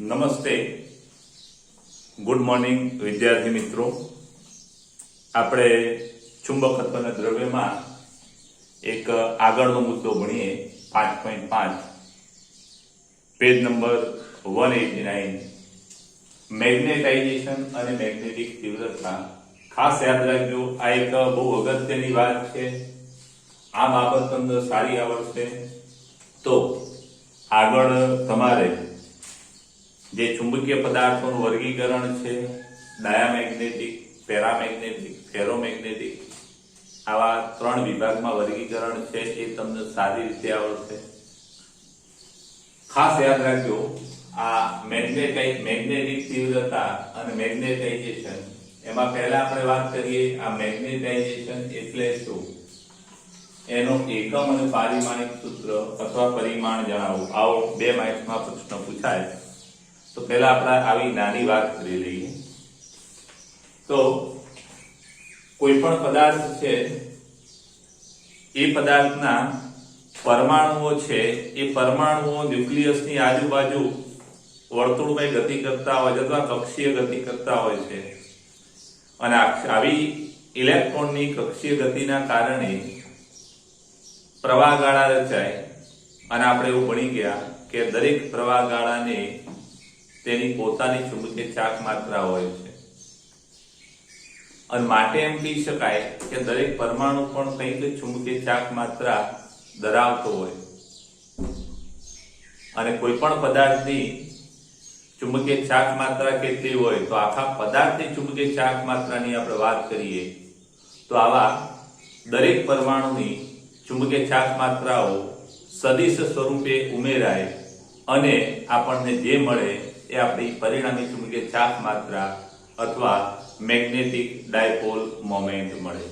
નમસ્તે, good morning વિદ્યાર્થી મિત્રો. આપણે ચુંબકત્વના દ્રવ્યમાં એક આગળનો મુદ્દો ભણીએ 5.5 પેજ નંબર 189 મેગ્નેટાઇઝેશન અને મેગ્નેટિક તીવ્રતા. ખાસ યાદ રાખજો, આ એક બહુ અગત્યની વાત છે. આ બાબત તમને સારી આવડશે તો આગળ તમારે જે ચુંબકીય પદાર્થોનું વર્ગીકરણ છે, ડાયામેગ્નેટિક, પેરામેગ્નેટિક, ફેરોમેગ્નેટિક, આવા 3 વિભાગમાં વર્ગીકરણ છે, એ તમને સારી રીતે આવડશે. ખાસ યાદ રાખજો, આ મેગ્નેટિક તીવ્રતા અને મેગ્નેટાઇઝેશન, એમાં પહેલા આપણે વાત કરીએ આ મેગ્નેટાઇઝેશન એટલે શું, એનો એકમ અને પારિમાણિક સૂત્ર અથવા પરિમાણ જણાવો. આવો 2 માર્ક્સમાં પ્રશ્ન પૂછાય. તો પહેલા આપણે આવી નાની વાત કરી લઈએ. તો કોઈ પણ પદાર્થ છે, એ પદાર્થના પરમાણુઓ છે, એ પરમાણુઓ ન્યુક્લિયસની આજુબાજુ વર્તુળમય ગતિ કરતા હોય છે અથવા કક્ષીય ગતિ કરતા હોય છે. અને આવી ઇલેક્ટ્રોનની કક્ષીય ગતિના કારણે પ્રવાહગાળા રચાય. અને આપણે એવું ભણી ગયા કે દરેક પ્રવાહગાળાને તેની પોતાની ચુંબકીય ચાક માત્રા હોય છે. અને માટે એમ કહી શકાય કે દરેક પરમાણુ પણ કંઈક ચુંબકીય ચાક માત્રા ધરાવતો હોય. અને કોઈ પણ પદાર્થની ચુંબકીય ચાક માત્રા કેટલી હોય, તો આખા પદાર્થની ચુંબકીય ચાક માત્રાની આપણે વાત કરીએ તો આવા દરેક પરમાણુની ચુંબકીય ચાક માત્રાઓ સદિશ સ્વરૂપે ઉમેરાય અને આપણને જે મળે એ આપણી પરિણામી ચુંબકીય ચાક માત્રા અથવા મેગ્નેટિક ડાયપોલ મોમેન્ટ મળે.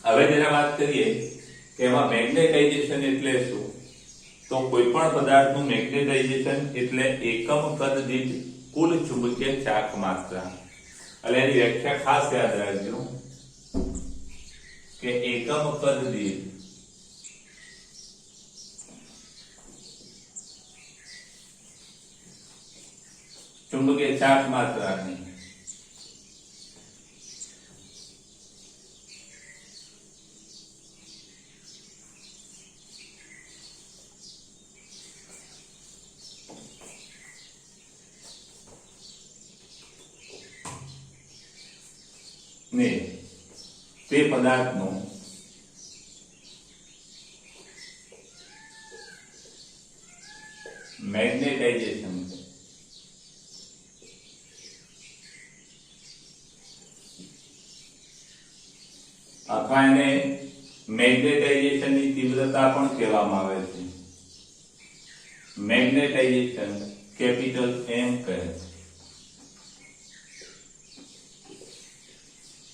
હવે જરા વાત કરીએ કે એમાં મેગ્નેટાઇઝેશન એટલે શું. તો કોઈ પણ પદાર્થનું મેગ્નેટાઇઝેશન એટલે એકમ કદ દીઠ કુલ ચુંબકીય ચાક માત્રા. એટલે એની વ્યાખ્યા ખાસ યાદ રાખજો કે એકમ કદ દીઠ ચુંબકીય ચાક માત્રાની ને તે પદાર્થનું મેગ્નેટાઇઝેશન અથવા એને મેગ્નેટાઇઝેશનની તીવ્રતા પણ કહેવામાં આવે છે. મેગ્નેટાઇઝેશન કેપિટલ M કહે છે.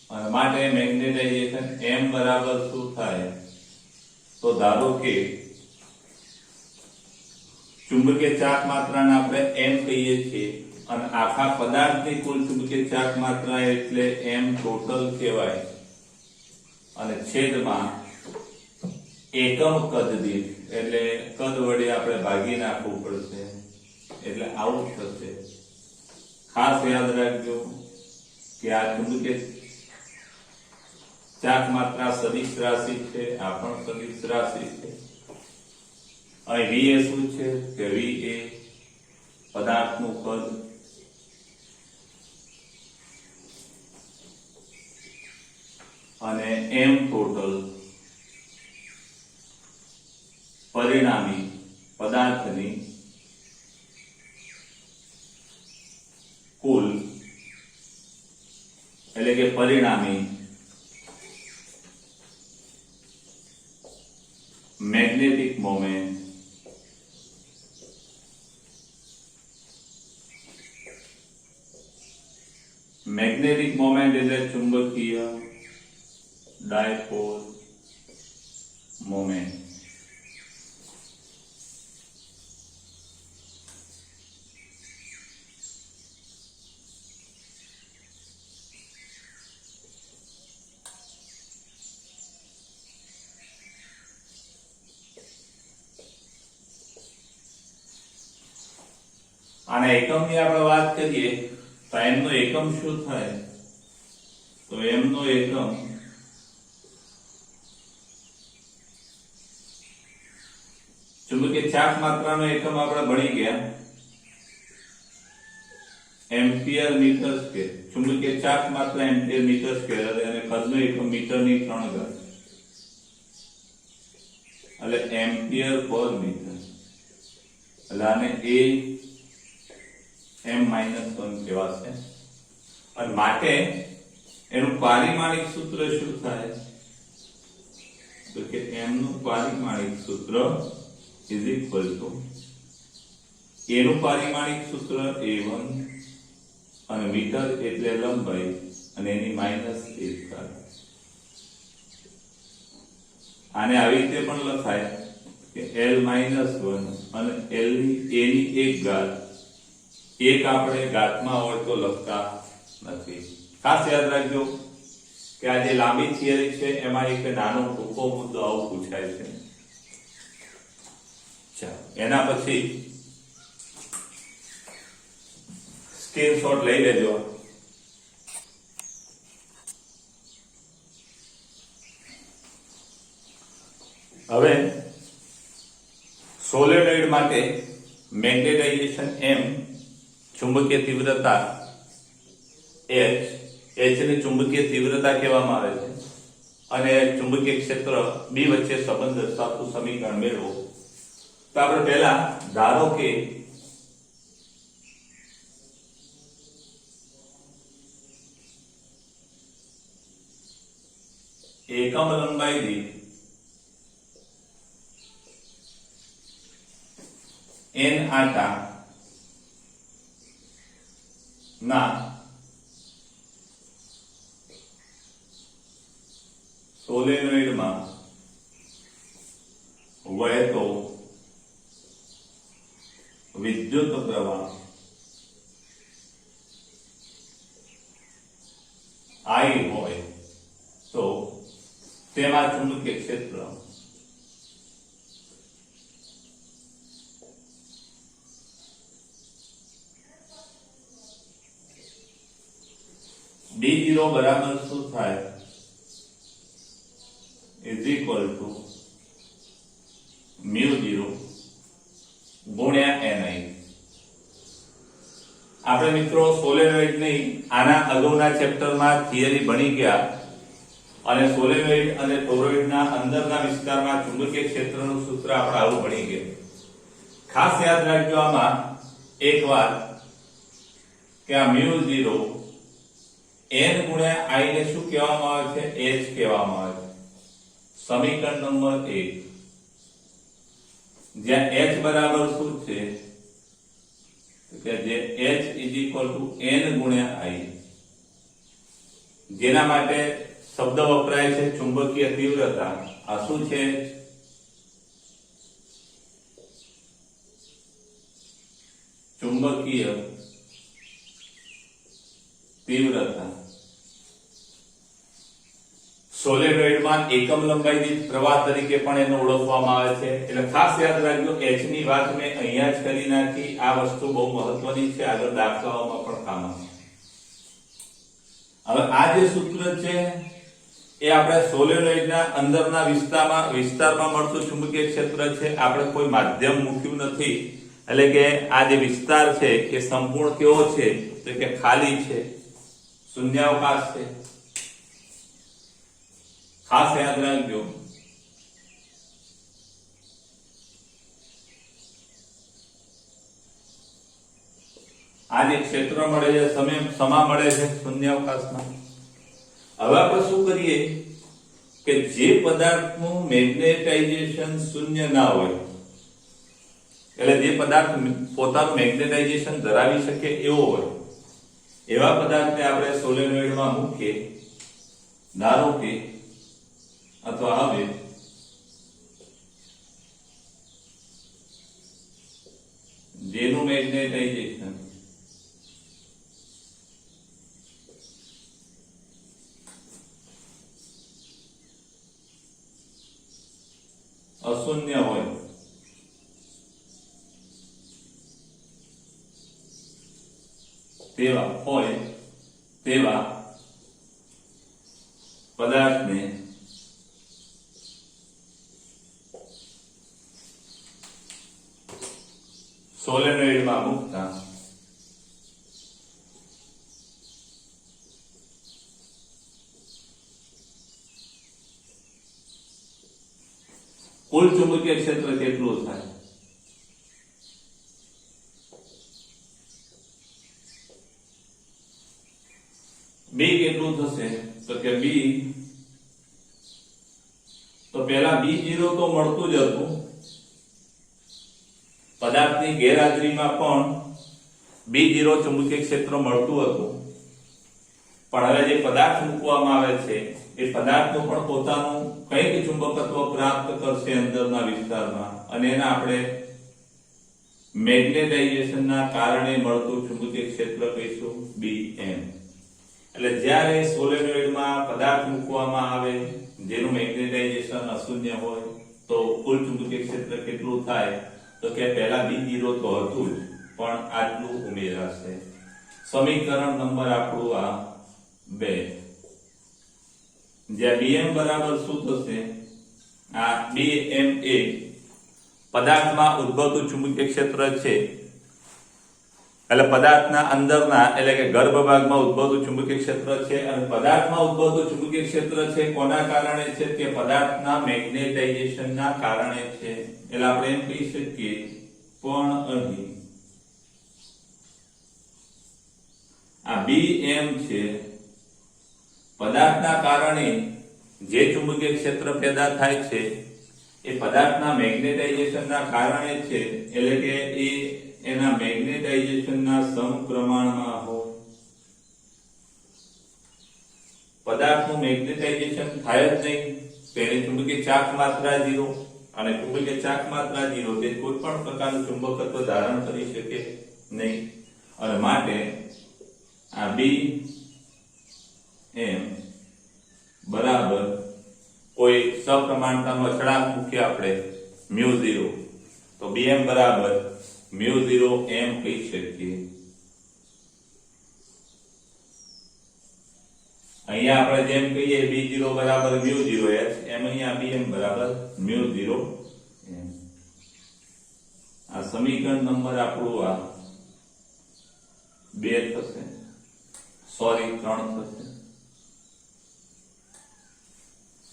અને માટે મેગ્નેટાઇઝેશન M બરાબર શું થાય, તો ધારો કે ચુંબકીય ચાક માત્રાને આપણે M કહીએ છીએ અને આખા પદાર્થની કુલ ચુંબકીય ચાક માત્રા એટલે M ટોટલ કહેવાય. અને છેદમાં એકમ કદ દીઠ એટલે કદ વડે આપણે ભાગી નાખવું પડશે, એટલે આવું થશે. ખાસ યાદ રાખજો કે આ ચુંબકીય ચાક માત્રા સદિશ રાશિ છે, આ પણ સદિશ રાશિ છે. અહીં V એ શું છે કે V એ પદાર્થનું કદ અને M ટોટલ પરિણામી પદાર્થની કુલ એટલે કે પરિણામી મેગ્નેટિક મોમેન્ટ એટલે ચુંબકીય ડાયપોલ મોમેન્ટ. આના એકમની આપણે વાત કરીએ તો m નો એકમ શું થાય? તો m નો એકમ ચુંબકીય ચાક માત્રાનો એકમ આપણે ભણી ગયા એમ્પિયર મીટર સ્ક્વેર. ચુંબકીય ચાક માત્રા એમ્પિયર મીટર સ્ક્વેર અને કદનો એકમ મીટરની 3 ઘાત એટલે એમ્પિયર પર મીટર. એટલે આને a m-1 કહેવાશે. અને માટે એનું પારિમાણિક સૂત્ર શું થાય? તો કે m નું પારિમાણિક સૂત્ર ઇઝ ઇક્વલ ટુ a નું પારિમાણિક સૂત્ર a1 અને મીટર એટલે લંબાઈ અને એની -1 ઘાત. આને આવી રીતે પણ લખાય કે l-1 અને l ની a ની 1 ઘાત. એક આપણે ઘાતમાં હોય તો લખતા નથી. ખાસ યાદ રાખજો કે આ જે લાંબી થિયરી છે એમાં એક નાનો ટૂંકો મુદ્દો આવો પૂછાય છે. ચાલો એના પછી સ્ક્રીનશોટ લઈ લેજો. હવે સોલેનોઇડ માટે મેગ્નેટાઇઝેશન m, ચુંબકીય તીવ્રતા h ને ચુંબકીય તીવ્રતા કહેવામાં આવે છે અને ચુંબકીય ક્ષેત્ર b વચ્ચે સંબંધ દર્શાવતું સમીકરણ મેળવો. તો આપણે પહેલા ધારો કે એકમ લંબાઈ દીઠ n આટા ના સોલેનોઇડમાં વહેતો વિદ્યુત પ્રવાહ I હોય તો તેમાં ચુંબકીય ક્ષેત્ર D0 બરાબર શું થાય? ઇઝ ઇક્વલ ટુ μ0 ગુણ્યા ni. આપણે મિત્રો સોલેનોઇડ ની આના અગાઉના ચેપ્ટરમાં થિયરી ભણી ગયા અને સોલેનોઇડ અને ટોરોઇડના અંદરના વિસ્તારમાં ચુંબકીય ક્ષેત્રનું સૂત્ર આપણે આવું ભણી ગયા. ખાસ યાદ રાખજો આમાં એક વાત કે આ μ0 n ગુણ્યા i ને શું કહેવામાં આવે છે? h કહેવામાં આવે છે. સમીકરણ નંબર 1 જ્યાં h બરાબર શું છે કે જે h n ગુણ્યા i, જેના માટે શબ્દ વપરાય છે ચુંબકીય તીવ્રતા. આ શું છે? ચુંબકીય તીવ્રતા. સોલેનોઇડમાં એકમ લંબાઈ દીઠ પ્રવાહ તરીકે પણ એને ઓળખવામાં આવે છે. એટલે ખાસ યાદ રાખજો h ની વાત મેં અહીંયા જ કરી નાખી. આ વસ્તુ બહુ મહત્વની છે, આગળ દાખલાઓમાં પણ કામ આવશે. હવે આ જે સૂત્ર છે એ આપણે સોલેનોઇડના અંદરના વિસ્તારમાં મળતું ચુંબકીય ક્ષેત્ર છે. આપણે કોઈ માધ્યમ મૂક્યું નથી, એટલે કે આ જે વિસ્તાર છે એ સંપૂર્ણ કેવો છે? તો કે ખાલી છે, શૂન્યાવકાશ છે. ખાસ યાદ રાખજો આ જે ક્ષેત્ર મળે છે સમા મળે છે શૂન્યાવકાશમાં. હવે આપણે શું કરીએ કે જે પદાર્થનું મેગ્નેટાઇઝેશન શૂન્ય ના હોય, એટલે જે પદાર્થ પોતાનું મેગ્નેટાઇઝેશન ધરાવી શકે એવો હોય, એવા પદાર્થને આપણે સોલેનોઇડમાં મૂકીએ. ધારો કે અથવા હવે જેનું મેગ્નેટાઇઝેશન અશૂન્ય હોય તેવા પદાર્થને સોલેનોઇડમાં મૂકતા કુલ ચુંબકીય ક્ષેત્ર કેટલું થાય? B કેટલું થશે? તો કે B તો પહેલા B0 તો મળતું જ હતું, પદાર્થની ગેરહાજરીમાં પણ B0 ચુંબકીય ક્ષેત્ર મળતું હતું, પણ હવે જે પદાર્થ મૂકવામાં આવે છે એ પદાર્થનું પણ પોતાનું કંઈક ચુંબકત્વ પ્રાપ્ત કરશે અંદરના વિસ્તારમાં, અને એના આપણે મેગ્નેટાઇઝેશનના કારણે મળતું ચુંબકીય ક્ષેત્ર કહીશું Bm. એટલે જ્યારે સોલેનોઇડમાં પદાર્થ મૂકવામાં આવે જેનું મેગ્નેટાઇઝેશન અશૂન્ય હોય તો કુલ ચુંબકીય ક્ષેત્ર કેટલું થાય? તો કે પહેલા B0 તો હતું જ, પણ આટલું ઉમેરાશે. સમીકરણ નંબર આપણું આ 2, જ્યાં Bm બરાબર શું થશે? આ Bm એ પદાર્થમાં ઉદ્ભવતું ચુંબકીય ક્ષેત્ર છે, એટલે પદાર્થના અંદરના એટલે કે ગર્ભ ભાગમાં ઉદ્ભવતું ચુંબકીય ક્ષેત્ર છે, અને પદાર્થમાં ઉદ્ભવતું ચુંબકીય ક્ષેત્ર છે કોના કારણે છે? કે પદાર્થના મેગ્નેટાઇઝેશનના કારણે છે. એટલે આપણે એમ કહી શકીએ પણ અહીં આ Bm છે પદાર્થના કારણે જે ચુંબકીય ક્ષેત્ર પેદા થાય છે એ પદાર્થના મેગ્નેટાઇઝેશનના કારણે છે, એટલે કે એ એના મેગ્નેટાઇઝેશનના સમપ્રમાણમાં હોય. પદાર્થનું મેગ્નેટાઇઝેશન થાય જ નહીં તેની ચુંબકીય ચાક માત્રા 0, અને ચુંબકીય ચાક માત્રા 0 તે કોઈ પણ પ્રકારનું ચુંબકત્વ ધારણ કરી શકે નહીં, અને માટે આ Bm બરાબર કોઈ સપ્રમાણતાનો અચળાંક મૂકીએ આપણે μ0, તો Bm બરાબર μ0 m કહી શકીએ. અહીંયા આપણે જેમ કહીએ B0 બરાબર μ0 h, એમ અહીંયા Bm બરાબર μ0 m. આ સમીકરણ નંબર આપણું આ 2 થશે, સોરી 3 થશે.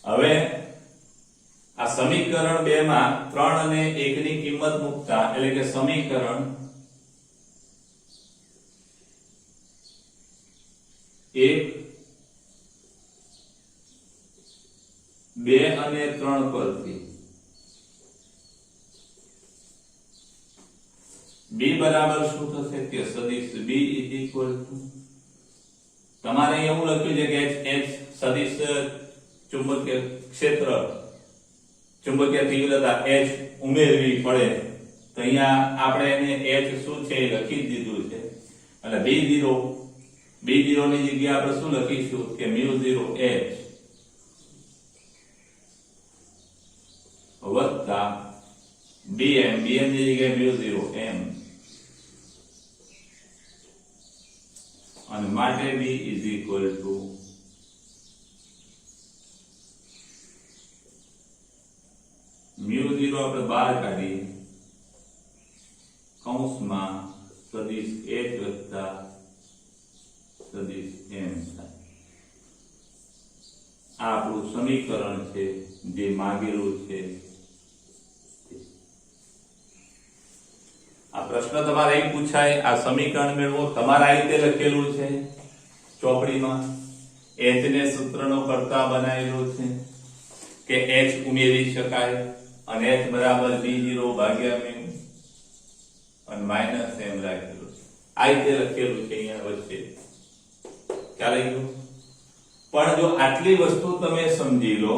હવે આ સમીકરણ 2 માં 3 અને 1 ની કિંમત મૂકતા, એટલે કે સમીકરણ 1, 2 અને 3 પરથી B બરાબર શું થશે? કે સદિશ B તમારે એવું લખ્યું છે કે H સદિશ ચુંબકીય ક્ષેત્ર ચુંબકીય તીવ્રતા H ઉમેરવી પડે, તો અહીંયા આપણે એને H શું છે એ લખી દીધું છે, એટલે B0 ની જગ્યાએ આપણે શું લખીશું? કે μ0 H વત્તા Bm ની જગ્યાએ μ0 m, અને માટે B μ0 આપણે બહાર કાઢીએ, કૌંસમાં સદિશ H વત્તા સદિશ m થાય. આ આપણું સમીકરણ છે જે માંગેલું છે. આ પ્રશ્ન તમારે એક પૂછાય, આ સમીકરણ મેળવો, તમારા આ રીતે લખેલું છે ચોપડીમાં, h ને સૂત્રનો કર્તા બનાવેલો છે કે h ઉમેરી શકાય, અને h બરાબર B0 ભાગ્યા μ અને માઈનસ m રાખેલું છે. આ રીતે લખેલું છે અહીંયા વચ્ચે. ખ્યાલ આવી ગયો? પણ જો આટલી વસ્તુ તમે સમજી લો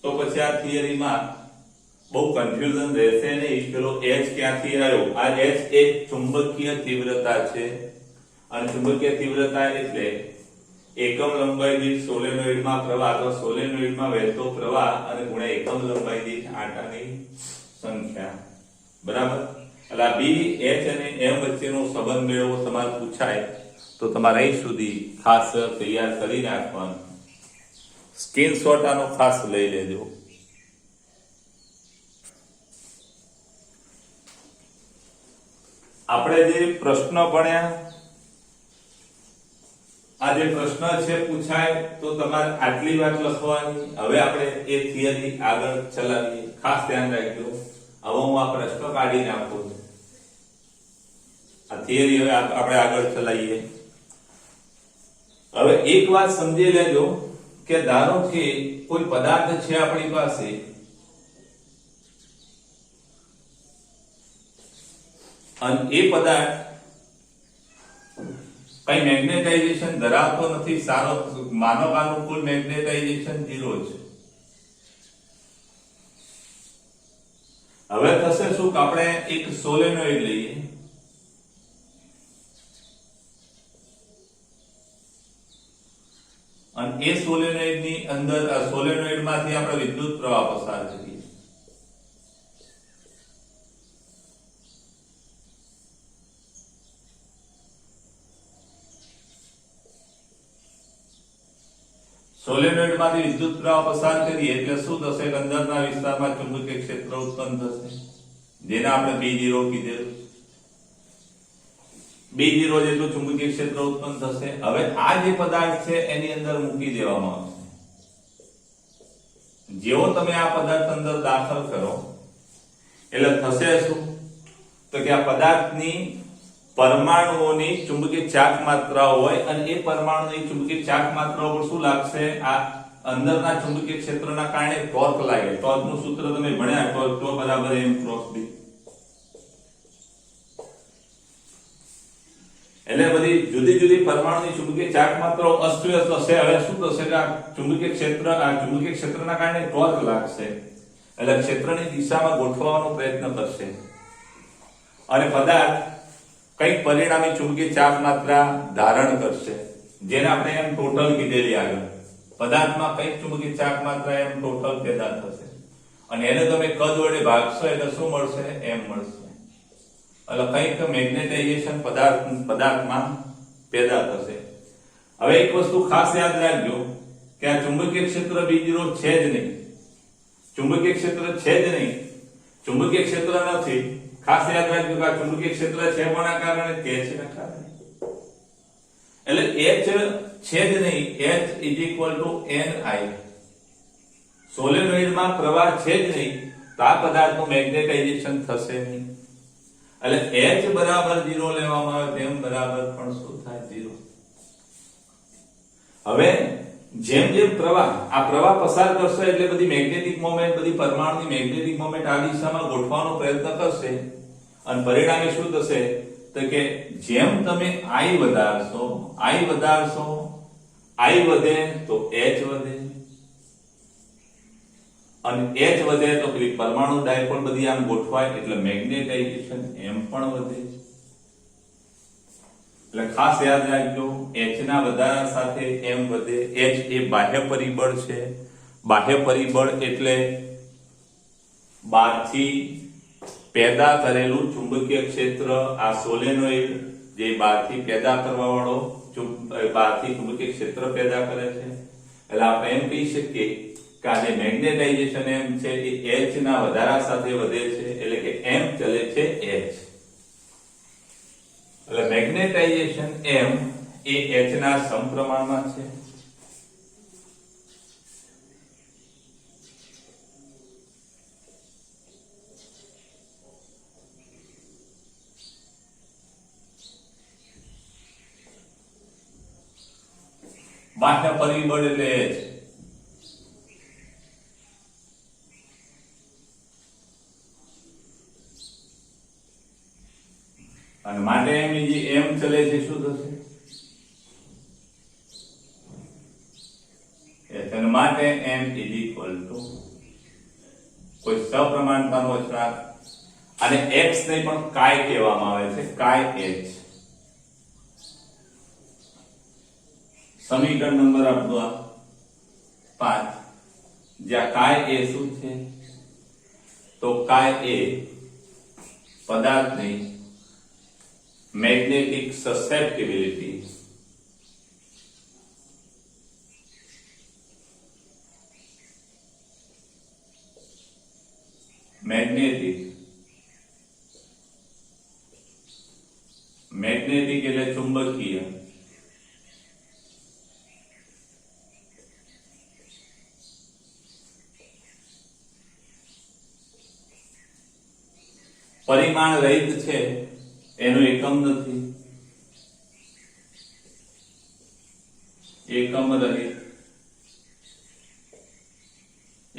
તો પછી આ થિયરીમાં બહુ કન્ફ્યુઝન રહેશે નહીં. પેલો h ક્યાંથી આવ્યો? આ h એક ચુંબકીય તીવ્રતા છે, અને ચુંબકીય તીવ્રતા એટલે એકમ લંબાઈ દીઠ સોલેનોઇડમાં પ્રવાહ અથવા સોલેનોઇડમાં વહેતો પ્રવાહ અને ગુણ્યા એકમ લંબાઈ દીઠ આંટાની સંખ્યા. બરાબર? એટલે આ બી એચ અને એમ વચ્ચેનો સંબંધ મેળવવો તમારે પૂછાય તો તમારે અહીં સુધી ખાસ તૈયાર કરી નાખવાનું. સ્ક્રીનશોટ આનો ખાસ લઈ લેજો. આપણે જે પ્રશ્ન ભણ્યા, આ જે પ્રશ્ન છે પૂછાય તો તમારે આટલી વાત લખવાની. હવે આપણે એ થિયરી આગળ ચલાવીએ. ખાસ ધ્યાન રાખજો. હવે હું આ પ્રશ્ન કાઢી નાખું છું. આ થિયરી હવે આપણે આગળ ચલાવીએ. હવે એક વાત સમજી લેજો કે ધારો કે કોઈ પદાર્થ છે આપણી પાસે, અને એ પદાર્થ કઈ મેગ્નેટાઇઝેશન ધરાવતો નથી. સારો માનો કે આનું કુલ મેગ્નેટાઇઝેશન 0 છે. હવે થશે શું કે આપણે એક સોલેનોઇડ લઈએ, અને એ સોલેનોઇડ ની અંદર આ સોલેનોઇડ માંથી આપણે વિદ્યુત પ્રવાહ પસાર કરીએ. સોલેનોઇડ માંથી વિદ્યુત પ્રવાહ પસાર કરીએ એટલે શું થશે કે અંદરના વિસ્તારમાં ચુંબકીય ક્ષેત્ર ઉત્પન્ન થશે, જેને આપણે B0 કીધેલું. B0 જેટલું ચુંબકીય ક્ષેત્ર ઉત્પન્ન થશે. હવે આ જે પદાર્થ છે એની અંદર મૂકી દેવામાં આવશે. જેવો તમે આ પદાર્થ અંદર દાખલ કરો એટલે થશે શું તો કે આ પદાર્થની પરમાણુઓની ચુંબકીય ચાક માત્રાઓ હોય, અને એ પરમાણુની ચુંબકીય ચાક માત્રાઓ પર શું લાગશે? આ અંદરના ચુંબકીય ક્ષેત્રના કારણે ટોર્ક લાગે. ટોર્કનું સૂત્ર તમે ભણ્યા, ટોર્ક બરાબર m ક્રોસ b. એટલે બધી જુદી જુદી પરમાણુની ચુંબકીય ચાક માત્રાઓ અસ્તવ્યસ્ત હશે. હવે શું થશે કે આ ચુંબકીય ક્ષેત્રના કારણે ટોર્ક લાગશે, એટલે ક્ષેત્રની દિશામાં ગોઠવવાનો પ્રયત્ન કરશે, અને પદાર્થ કઈક પરિણામી ચુંબકીય ચાપ માત્રા ધારણ કરશે, જેને આપણે એમ ટોટલ કીધેલી આગળ. પદાર્થમાં કઈક ચુંબકીય ચાપ માત્રા એમ ટોટલ પેદા થશે, અને એને તમે કદ વડે ભાગશો એટલે શું મળશે? એમ મળશે. એટલે કઈક મેગ્નેટાઇઝેશન પદાર્થમાં પેદા થશે. હવે એક વસ્તુ ખાસ યાદ રાખજો કે આ ચુંબકીય ક્ષેત્ર B0 છે જ નહીં. ચુંબકીય ક્ષેત્ર છે જ નહીં, ચુંબકીય ક્ષેત્ર નથી. ખાસ યાદ રાખજો કે આ ચુંબકીય ક્ષેત્ર છે કોના કારણે? H ના કારણે. એટલે H છે જ નહીં. H Ni. સોલેનોઇડમાં પ્રવાહ છે જ નહીં, તો આ પદાર્થનું મેગ્નેટાઇઝેશન થશે નહીં. એટલે H બરાબર 0 લેવામાં આવે તેમ બરાબર પણ શું થાય? 0. હવે જેમ જેમ આ પ્રવાહ પસાર કરશે એટલે બધી મેગ્નેટિક મોમેન્ટ, બધી પરમાણુની મેગ્નેટિક મોમેન્ટ આ દિશામાં ગોઠવવાનો પ્રયત્ન કરશે, અને પરિણામે શું થશે તો કે જેમ તમે I વધારશો, I વધે તો H વધે, અને H વધે તો પેલી પરમાણુ ડાયપોલ બધી આમ ગોઠવાય એટલે મેગ્નેટાઇઝેશન એમ પણ વધે. એટલે ખાસ યાદ રાખજો, H ના વધારા સાથે M વધે. H એ બાહ્ય પરિબળ છે. બાહ્ય પરિબળ એટલે બહારથી પેદા કરેલું ચુંબકીય ક્ષેત્ર. આ સોલેનોઇડ જે બહારથી પેદા કરવા વાળો બહારથી ચુંબકીય ક્ષેત્ર પેદા કરે છે. એટલે આપણે એમ કહી શકીએ કે આ જે મેગ્નેટાઇઝેશન M છે એ H ના વધારા સાથે વધે છે, એટલે કે M ચલે છે H. એટલે મેગ્નેટાઇઝેશન M એ H ના સમપ્રમાણમાં છે. બાહ્ય પરિબળ એટલે H. અને માટે M જે M ચલે છે શું થશે? એટલે માટે M કોઈ સપ્રમાણતાનો અચળાંક, અને X ને પણ કાય કહેવામાં આવે છે, કાય H. સમીકરણ નંબર આપજો આ 5, જ્યાં કાય A શું છે તો કાય A પદાર્થની મેગ્નેટિક સસેપ્ટિબિલિટી મેગ્નેટિક એટલે ચુંબકીય પરિમાણ રહિત છે એનું એકમ નથી,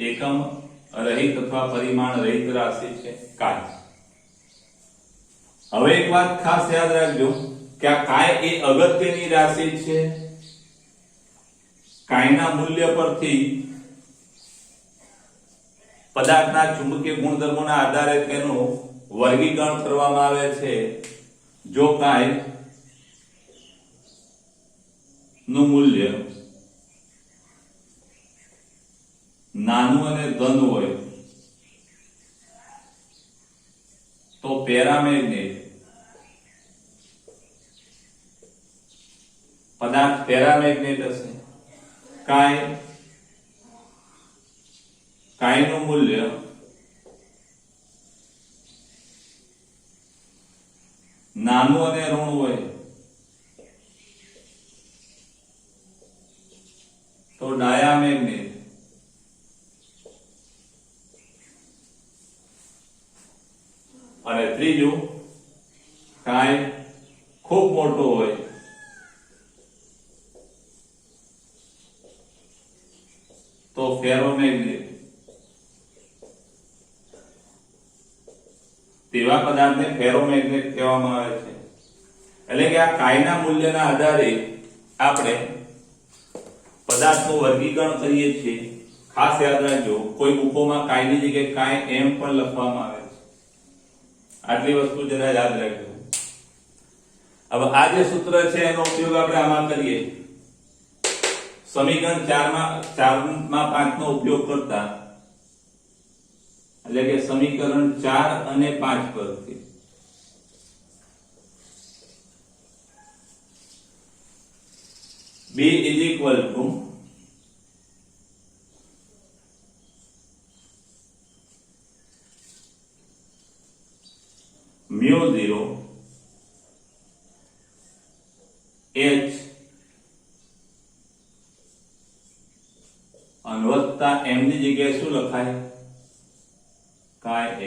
એકમ રહિત અથવા પરિમાણ રહિત રાશિ છે કાય. હવે એક વાત ખાસ યાદ રાખજો કે આ કાય એ અગત્યની રાશિ છે. કાયના મૂલ્ય પરથી પદાર્થના ચુંબકીય ગુણધર્મોના આધારે તેનું વર્ગીકરણ કરવામાં આવે છે. જો કાય નું મૂલ્ય નાનું અને ધન હોય તો પેરામેગ્નેટ પદાર્થ પેરામેગ્નેટ હશે. કાયનું મૂલ્ય નાનું અને ઋણ હોય તો ડાયામેગ્નેટ. અને ત્રીજું કાય ખૂબ મોટો હોય તો ફેરોમેગ્નેટ. તેવા પદાર્થને ફેરોમેગ્નેટ કહેવામાં આવે છે. એટલે કે આ કાયના મૂલ્યના આધારે આપણે પદાર્થનું વર્ગીકરણ કરીએ છીએ. ખાસ યાદ રાખજો કોઈ બુકોમાં કાયની જગ્યાએ કાય એમ પણ લખવામાં આવે છે. આટલી વસ્તુ જરા યાદ રાખજો. હવે આ જે સૂત્ર છે એનો ઉપયોગ આપણે આમાં કરીએ. સમીકરણ 4 માં 5 નો ઉપયોગ કરતા એટલે કે સમીકરણ 4 અને 5 પરથી B is equal to mu 0 H અને વત્તા m ની જગ્યાએ શું લખાય? કાય h.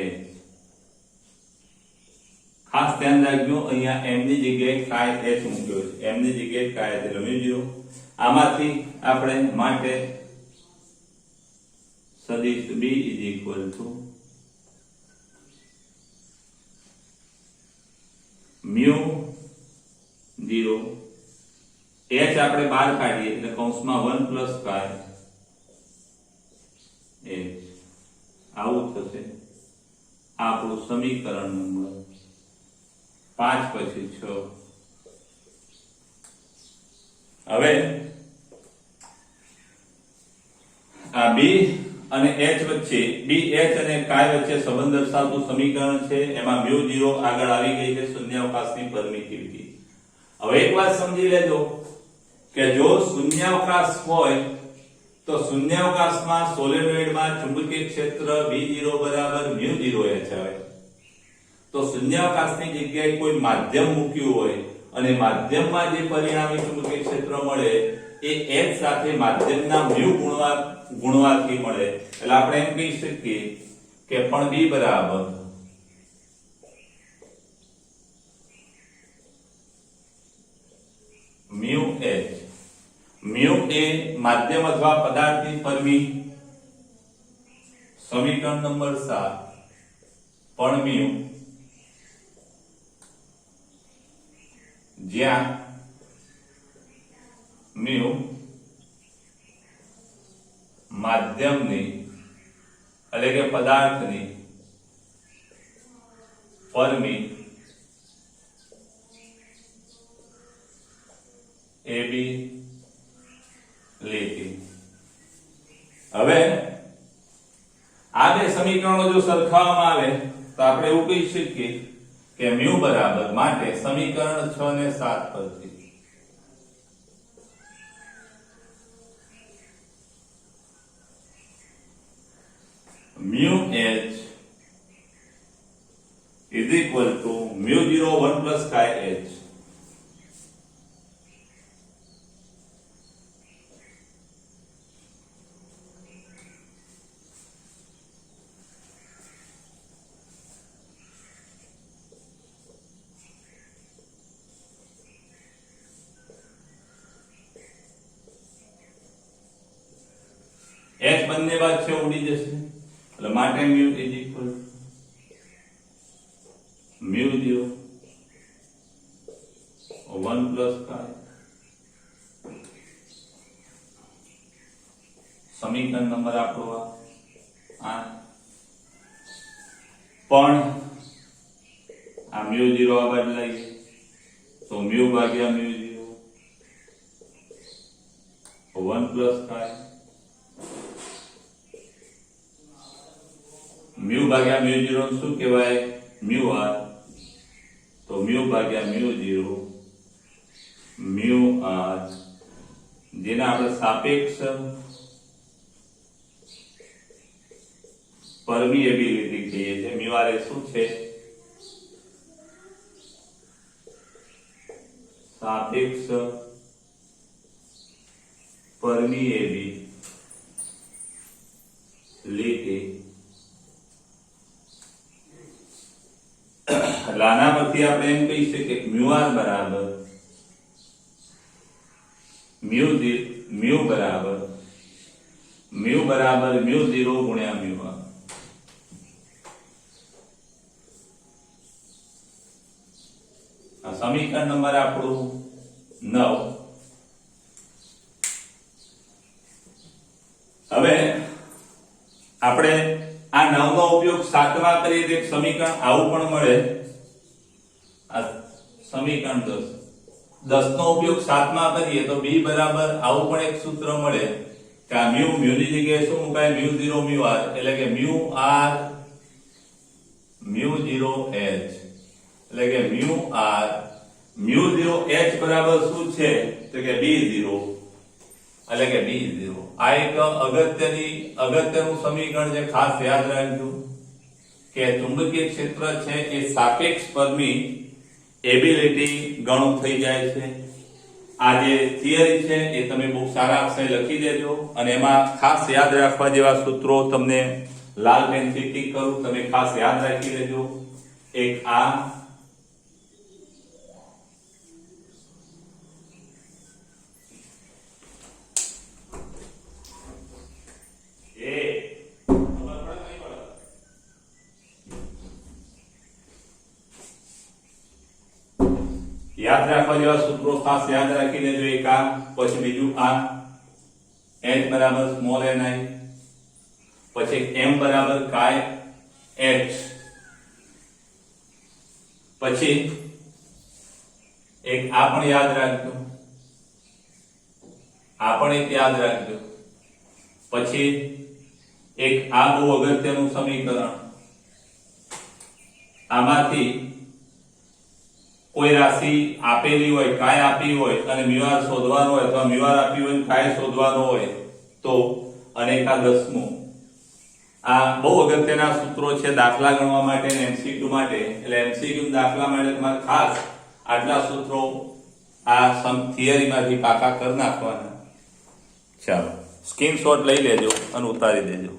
ખાસ ધ્યાન રાખજો અહીંયા m ની જગ્યાએ કાય h મૂક્યો છે. m ની જગ્યાએ કાય h એટલે mu 0. આમાંથી આપણે માટે સદિશ b is equal to mu 0 h આપણે બહાર કાઢીએ એટલે કૌંસમાં 1 plus કાય h આવું થશે. આપણું સમીકરણ નંબર 5 પછી 6. હવે આ b અને h વચ્ચે b h અને કાય વચ્ચે સંબંધ દર્શાવતું સમીકરણ છે. એમાં mu 0 આગળ આવી ગઈ છે શૂન્યાવકાશની પરમિટિવિટી. હવે એક વાત સમજી લેજો કે જો શૂન્યાવકાશ હોય તો શૂન્યાવકાશમાં સોલેનોઇડમાં ચુંબકીય ક્ષેત્ર B0 બરાબર mu 0h આવે. તો શૂન્યાવકાશની જગ્યાએ કોઈ માધ્યમ મૂક્યું હોય અને માધ્યમમાં જે પરિણામી ચુંબકીય ક્ષેત્ર મળે એ h સાથે માધ્યમના mu ગુણવાથી મળે. એટલે આપણે એમ કહી શકીએ કે પણ B બરાબર mu h. mu એ માધ્યમ અથવા પદાર્થની ફરમી સમીકરણ નંબર 7 પણ mu જ્યાં mu માધ્યમની એટલે કે પદાર્થની ફરમી એબિલિટી. હવે આ બે સમીકરણો જો સરખાવવામાં આવે તો આપણે એવું કહી શકીએ કે મ્યુ બરાબર માટે સમીકરણ 6 ને 7 પરથી mu h is equal to mu 0 1 plus chi h. h બંને બાદ છે ઉડી જશે એટલે માટે mu is equal mu 0 1 plus chi સમીકરણ નંબર આપણો આ પણ આ mu 0 આ બદલાઈ તો mu ભાગ્યા mu 0 1 plus chi mu ભાગ્યા mu 0 શું કહેવાય mu r તો mu ભાગ્યા mu 0 mu r જેને આપણે સાપેક્ષ પરમિએબિલિટી કહીએ છીએ mu r એ શું છે સાપેક્ષ પરમિએબિલિટી લાના પરથી આપણે એમ કહી શકીએ કે mu r બરાબર mu બરાબર mu 0 ગુણ્યા mu r આ સમીકરણ નંબર આપણું 9 હવે આપણે આ 9 નો ઉપયોગ 7 માં કરીએ તો એક સમીકરણ આવું પણ મળે આ સમીકરણ 10 નો ઉપયોગ 7 માં કરીએ તો b બરાબર આવું પણ એક સૂત્ર મળે કે આ mu ની જગ્યાએ શું મુકાય mu 0 mu r એટલે કે mu r mu 0 h એટલે કે mu r mu 0 h બરાબર શું છે તો કે b0 એટલે કે b0 આ એક અગત્યનું સમીકરણ છે ખાસ યાદ રાખજો કે ચુંબકીય ક્ષેત્ર છે એ સાપેક્ષ પરમિએબિલિટી ગણો થઈ જાય છે આ જે થિયરી છે એ તમે બહુ સારા અક્ષરે લખી દેજો અને એમાં ખાસ યાદ રાખવા જેવા સૂત્રો તમને લાલ પેનથી ટીક કરું તમે ખાસ યાદ રાખી લેજો એક આ યાદ રાખવા જેવા સૂત્રો ખાસ યાદ રાખી લેજો એક આ પછી બીજું આ h બરાબર સ્મોલ ni પછી m બરાબર chi h પછી એક આ પણ યાદ રાખજો આ પણ એક યાદ રાખજો પછી એક આ બહુ અગત્યનું સમીકરણ આમાંથી કોઈ રાશિ આપેલી હોય કાય આપી હોય અને mu r શોધવાનો હોય અથવા mu r આપી હોય કાય શોધવાનો હોય તો અને એક આ 10મું આ બહુ અગત્યના સૂત્રો છે દાખલા ગણવા માટે અને MCQ માટે એટલે MCQ દાખલા માટે તમારે ખાસ આટલા સૂત્રો આ સમ થિયરીમાંથી પાકા કરી નાખવાના ચાલો સ્ક્રીનશોટ લઈ લેજો અને ઉતારી દેજો